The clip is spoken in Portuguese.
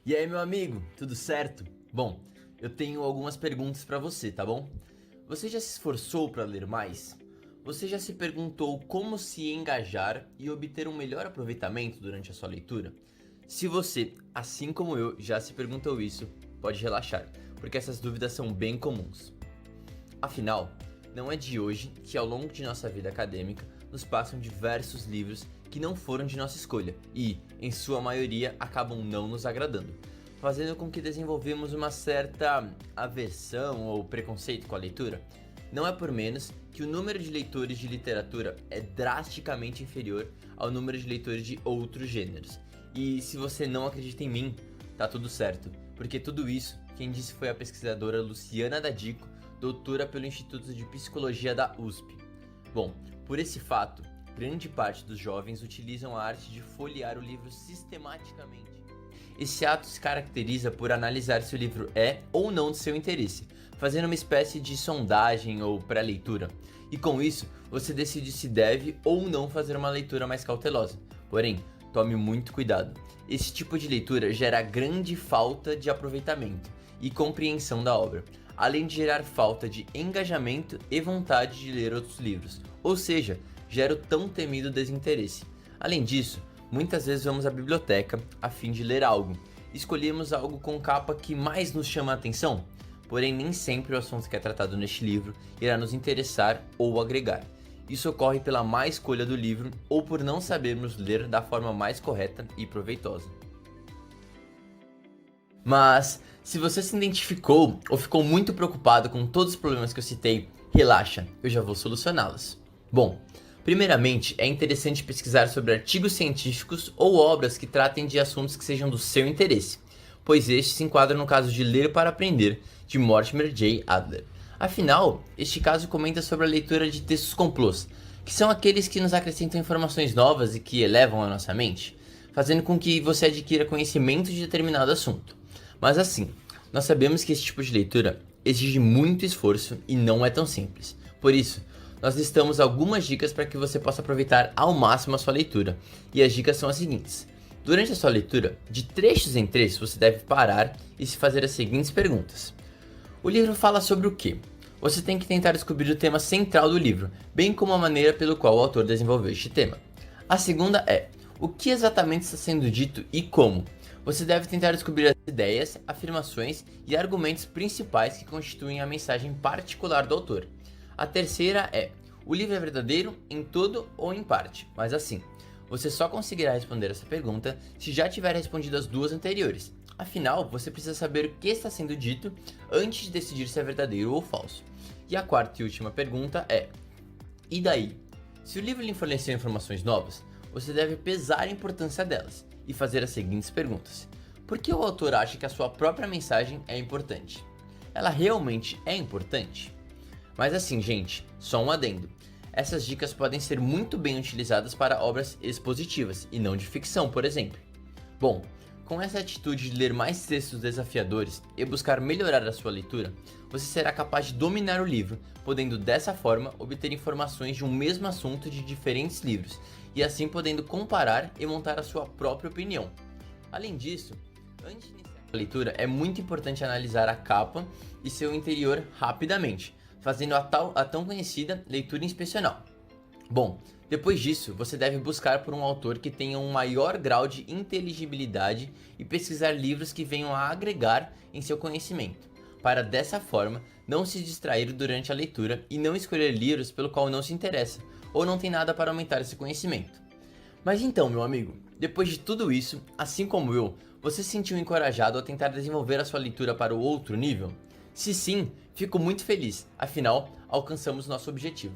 E aí, meu amigo, tudo certo? Bom, eu tenho algumas perguntas pra você, tá bom? Você já se esforçou para ler mais? Você já se perguntou como se engajar e obter um melhor aproveitamento durante a sua leitura? Se você, assim como eu, já se perguntou isso, pode relaxar, porque essas dúvidas são bem comuns. Afinal, não é de hoje que ao longo de nossa vida acadêmica nos passam diversos livros que não foram de nossa escolha e, em sua maioria, acabam não nos agradando, fazendo com que desenvolvemos uma certa aversão ou preconceito com a leitura. Não é por menos que o número de leitores de literatura é drasticamente inferior ao número de leitores de outros gêneros. E se você não acredita em mim, tá tudo certo, porque tudo isso quem disse foi a pesquisadora Luciana Dadico, doutora pelo Instituto de Psicologia da USP. Bom, por esse fato, grande parte dos jovens utilizam a arte de folhear o livro sistematicamente. Esse ato se caracteriza por analisar se o livro é ou não de seu interesse, fazendo uma espécie de sondagem ou pré-leitura. E com isso, você decide se deve ou não fazer uma leitura mais cautelosa. Porém, tome muito cuidado. Esse tipo de leitura gera grande falta de aproveitamento e compreensão da obra, além de gerar falta de engajamento e vontade de ler outros livros, ou seja, gera o tão temido desinteresse. Além disso, muitas vezes vamos à biblioteca a fim de ler algo, escolhemos algo com capa que mais nos chama a atenção, porém nem sempre o assunto que é tratado neste livro irá nos interessar ou agregar. Isso ocorre pela má escolha do livro ou por não sabermos ler da forma mais correta e proveitosa. Mas, se você se identificou ou ficou muito preocupado com todos os problemas que eu citei, relaxa, eu já vou solucioná-los. Bom, primeiramente é interessante pesquisar sobre artigos científicos ou obras que tratem de assuntos que sejam do seu interesse, pois este se enquadra no caso de Ler para Aprender, de Mortimer J. Adler. Afinal, este caso comenta sobre a leitura de textos complôs, que são aqueles que nos acrescentam informações novas e que elevam a nossa mente, fazendo com que você adquira conhecimento de determinado assunto. Mas assim, nós sabemos que esse tipo de leitura exige muito esforço e não é tão simples. Por isso, nós listamos algumas dicas para que você possa aproveitar ao máximo a sua leitura. E as dicas são as seguintes. Durante a sua leitura, de trechos em trechos, você deve parar e se fazer as seguintes perguntas. O livro fala sobre o quê? Você tem que tentar descobrir o tema central do livro, bem como a maneira pelo qual o autor desenvolveu este tema. A segunda é, o que exatamente está sendo dito e como? Você deve tentar descobrir as ideias, afirmações e argumentos principais que constituem a mensagem particular do autor. A terceira é, o livro é verdadeiro em todo ou em parte, mas assim, você só conseguirá responder essa pergunta se já tiver respondido as duas anteriores. Afinal, você precisa saber o que está sendo dito antes de decidir se é verdadeiro ou falso. E a quarta e última pergunta é, e daí? Se o livro lhe fornecer informações novas, você deve pesar a importância delas e fazer as seguintes perguntas. Por que o autor acha que a sua própria mensagem é importante? Ela realmente é importante? Mas assim, gente, só um adendo. Essas dicas podem ser muito bem utilizadas para obras expositivas e não de ficção, por exemplo. Bom, com essa atitude de ler mais textos desafiadores e buscar melhorar a sua leitura, você será capaz de dominar o livro, podendo dessa forma obter informações de um mesmo assunto de diferentes livros, e assim podendo comparar e montar a sua própria opinião. Além disso, antes de iniciar a leitura é muito importante analisar a capa e seu interior rapidamente, fazendo a tão conhecida leitura inspecional. Bom, depois disso, você deve buscar por um autor que tenha um maior grau de inteligibilidade e pesquisar livros que venham a agregar em seu conhecimento, para dessa forma não se distrair durante a leitura e não escolher livros pelo qual não se interessa ou não tem nada para aumentar esse conhecimento. Mas então, meu amigo, depois de tudo isso, assim como eu, você se sentiu encorajado a tentar desenvolver a sua leitura para o outro nível? Se sim, fico muito feliz, afinal, alcançamos nosso objetivo.